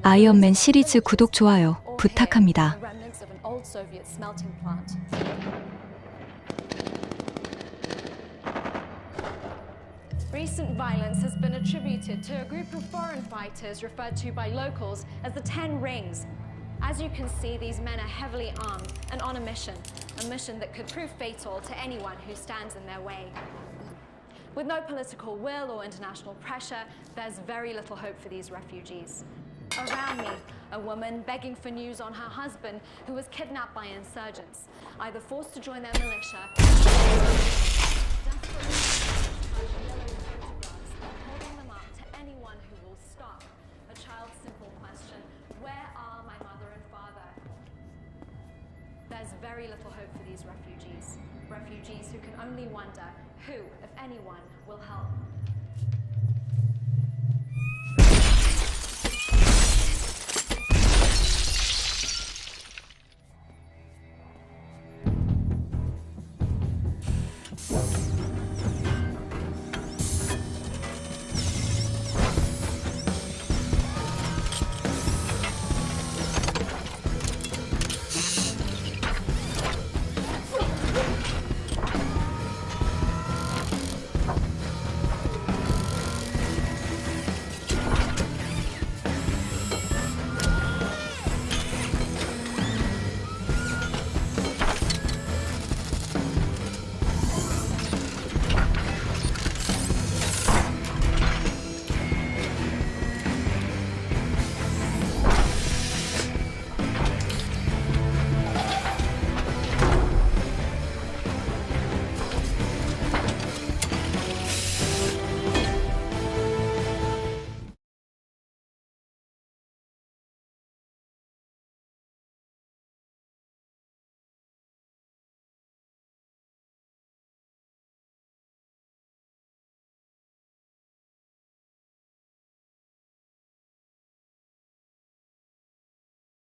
아이언맨 시리즈 구독, 좋아요 부탁합니다. Recent violence has been attributed to a group of foreign fighters referred to by locals as the 10 Rings. As you can see, these men are heavily armed and on a mission that could prove fatal to anyone who stands in their way. With no political will or international pressure, there's very little hope for these refugees. Around me, a woman begging for news on her husband who was kidnapped by insurgents, either forced to join their militia, holding them up to anyone who will stop. A child's simple question, where are my mother and father? There's very little hope for these refugees who can only wonder who, if anyone, will help.